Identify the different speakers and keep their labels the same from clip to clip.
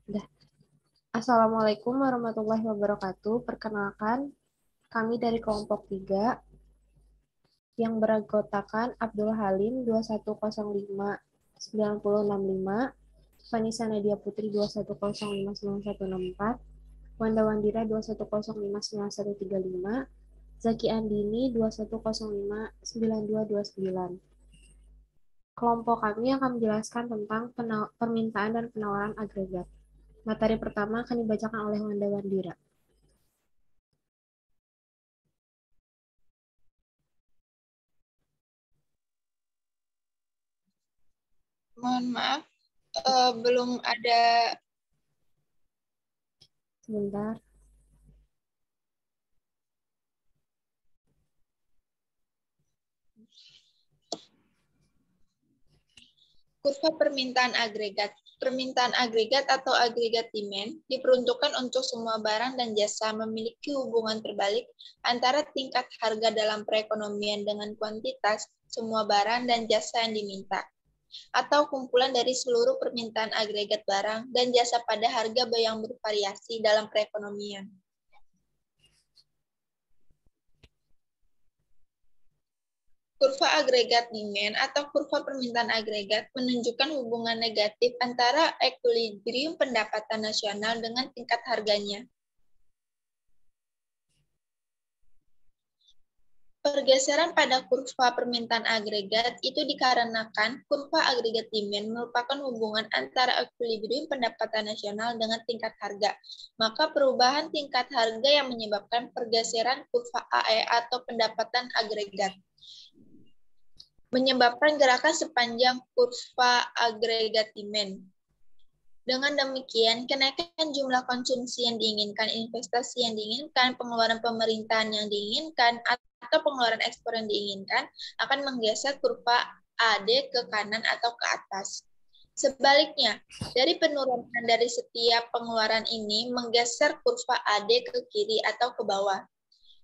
Speaker 1: Udah. Assalamualaikum warahmatullahi wabarakatuh. Perkenalkan, kami dari kelompok 3 yang beranggotakan Abdul Halim 21059065, Vanessa Nadia Putri 21059164, Wanda Wandira 21059135, Zaki Andini 21059229. Kelompok kami akan menjelaskan tentang permintaan dan penawaran agregat. Materi pertama akan dibacakan oleh Wanda Wandira.
Speaker 2: Mohon maaf, belum ada.
Speaker 1: Sebentar.
Speaker 2: Kurva permintaan agregat. Permintaan agregat atau agregat demand diperuntukkan untuk semua barang dan jasa memiliki hubungan terbalik antara tingkat harga dalam perekonomian dengan kuantitas semua barang dan jasa yang diminta, atau kumpulan dari seluruh permintaan agregat barang dan jasa pada harga yang bervariasi dalam perekonomian. Kurva agregat demand atau kurva permintaan agregat menunjukkan hubungan negatif antara ekuilibrium pendapatan nasional dengan tingkat harganya. Pergeseran pada kurva permintaan agregat itu dikarenakan kurva agregat demand merupakan hubungan antara ekuilibrium pendapatan nasional dengan tingkat harga. Maka perubahan tingkat harga yang menyebabkan pergeseran kurva AE atau pendapatan agregat, menyebabkan gerakan sepanjang kurva agregat demand. Dengan demikian, kenaikan jumlah konsumsi yang diinginkan, investasi yang diinginkan, pengeluaran pemerintahan yang diinginkan, atau pengeluaran ekspor yang diinginkan akan menggeser kurva AD ke kanan atau ke atas. Sebaliknya, dari penurunan dari setiap pengeluaran ini menggeser kurva AD ke kiri atau ke bawah.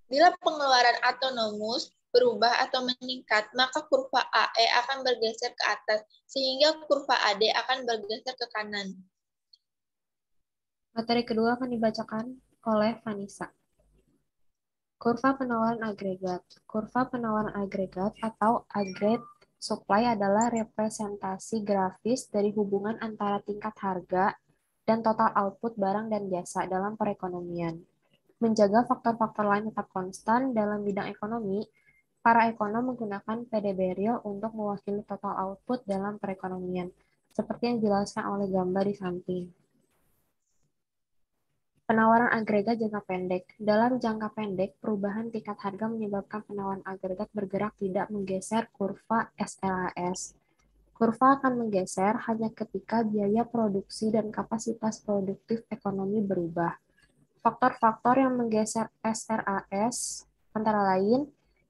Speaker 2: Bila pengeluaran autonomus berubah atau meningkat, maka kurva AE akan bergeser ke atas, sehingga kurva AD akan bergeser ke kanan.
Speaker 1: Materi kedua akan dibacakan oleh Vanessa. Kurva penawaran agregat. Kurva penawaran agregat atau aggregate supply adalah representasi grafis dari hubungan antara tingkat harga dan total output barang dan jasa dalam perekonomian. Menjaga faktor-faktor lain tetap konstan dalam bidang ekonomi, para ekonom menggunakan PDB real untuk mewakili total output dalam perekonomian, seperti yang dijelaskan oleh gambar di samping. Penawaran agregat jangka pendek. Dalam jangka pendek, perubahan tingkat harga menyebabkan penawaran agregat bergerak tidak menggeser kurva SLAS. Kurva akan menggeser hanya ketika biaya produksi dan kapasitas produktif ekonomi berubah. Faktor-faktor yang menggeser SRAS antara lain,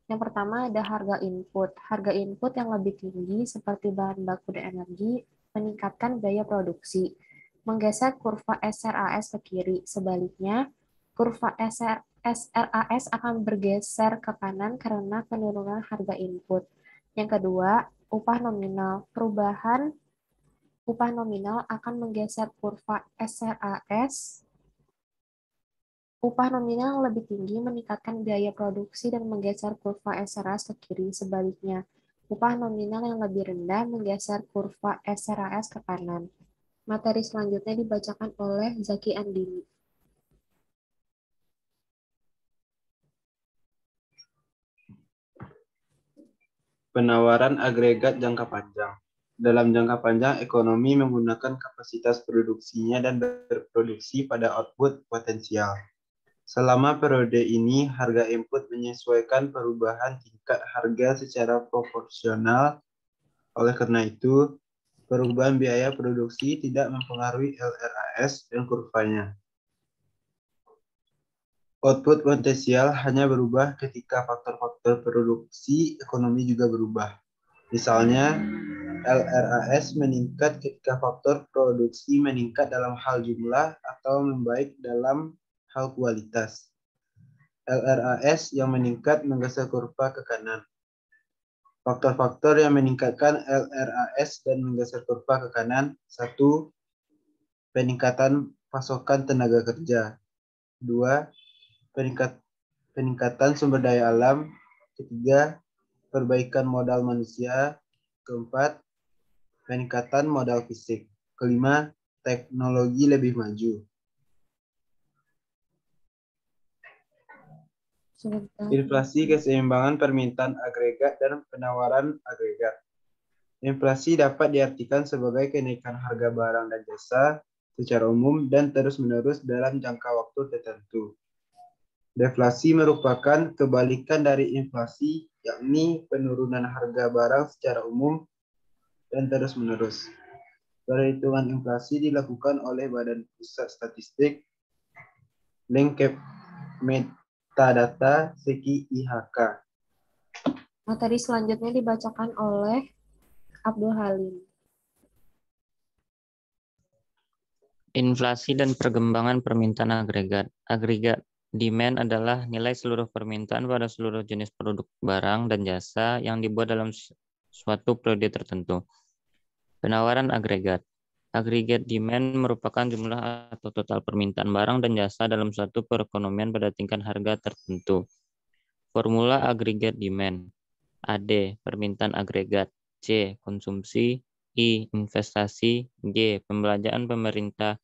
Speaker 1: yang pertama ada harga input. Harga input yang lebih tinggi seperti bahan baku dan energi meningkatkan biaya produksi, menggeser kurva SRAS ke kiri. Sebaliknya, kurva SRAS akan bergeser ke kanan karena penurunan harga input. Yang kedua, upah nominal. Perubahan upah nominal akan menggeser kurva SRAS. Upah nominal yang lebih tinggi meningkatkan biaya produksi dan menggeser kurva SRAS ke kiri. Sebaliknya, upah nominal yang lebih rendah menggeser kurva SRAS ke kanan. Materi selanjutnya dibacakan oleh Zaki Andini.
Speaker 3: Penawaran agregat jangka panjang. Dalam jangka panjang, ekonomi menggunakan kapasitas produksinya dan berproduksi pada output potensial. Selama periode ini, harga input menyesuaikan perubahan tingkat harga secara proporsional. Oleh karena itu, perubahan biaya produksi tidak mempengaruhi LRAS dan kurvanya. Output potensial hanya berubah ketika faktor-faktor produksi ekonomi juga berubah. Misalnya, LRAS meningkat ketika faktor produksi meningkat dalam hal jumlah atau membaik dalam hal kualitas. LRAS yang meningkat menggeser kurva ke kanan. Faktor-faktor yang meningkatkan LRAS dan menggeser kurva ke kanan. 1. peningkatan pasokan tenaga kerja. 2. Peningkatan sumber daya alam. Ketiga, perbaikan modal manusia. Keempat, peningkatan modal fisik. Kelima, teknologi lebih maju.
Speaker 1: Sebentar.
Speaker 3: Inflasi, keseimbangan permintaan agregat dan penawaran agregat. Inflasi dapat diartikan sebagai kenaikan harga barang dan jasa secara umum dan terus-menerus dalam jangka waktu tertentu. Deflasi merupakan kebalikan dari inflasi, yakni penurunan harga barang secara umum dan terus-menerus. Perhitungan inflasi dilakukan oleh Badan Pusat Statistik, lengkap metadata segi IHK.
Speaker 1: Materi selanjutnya dibacakan oleh Abdul Halim.
Speaker 4: Inflasi dan perkembangan permintaan agregat. Agregat demand adalah nilai seluruh permintaan pada seluruh jenis produk barang dan jasa yang dibuat dalam suatu periode tertentu. Penawaran agregat. Aggregate demand merupakan jumlah atau total permintaan barang dan jasa dalam suatu perekonomian pada tingkat harga tertentu. Formula aggregate demand. AD, permintaan agregat. C, konsumsi. I, investasi. G, pembelanjaan pemerintah.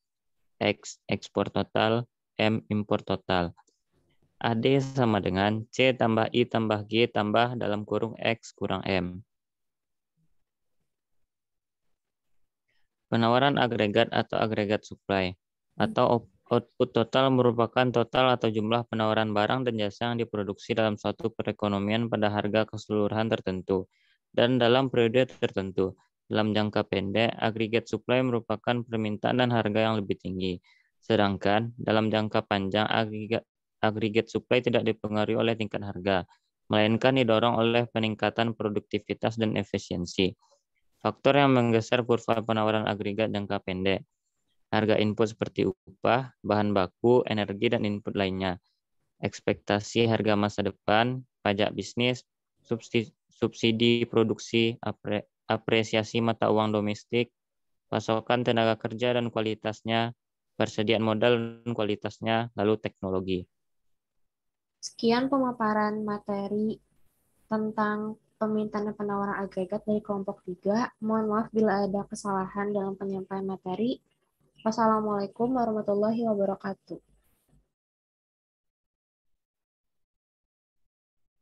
Speaker 4: X, ekspor total. M, impor total. AD sama dengan C tambah I tambah G tambah dalam kurung X kurang M. Penawaran agregat atau agregat supply atau output total merupakan total atau jumlah penawaran barang dan jasa yang diproduksi dalam suatu perekonomian pada harga keseluruhan tertentu dan dalam periode tertentu. Dalam jangka pendek, agregat supply merupakan permintaan dan harga yang lebih tinggi. Sedangkan dalam jangka panjang, agregat supply tidak dipengaruhi oleh tingkat harga, melainkan didorong oleh peningkatan produktivitas dan efisiensi. Faktor yang menggeser kurva penawaran agregat jangka pendek. Harga input seperti upah, bahan baku, energi, dan input lainnya. Ekspektasi harga masa depan, pajak bisnis, subsidi produksi, apresiasi mata uang domestik, pasokan tenaga kerja dan kualitasnya, persediaan modal dan kualitasnya, lalu teknologi.
Speaker 1: Sekian pemaparan materi tentang permintaan dan penawaran agregat dari kelompok 3. Mohon maaf bila ada kesalahan dalam penyampaian materi. Wassalamualaikum warahmatullahi wabarakatuh.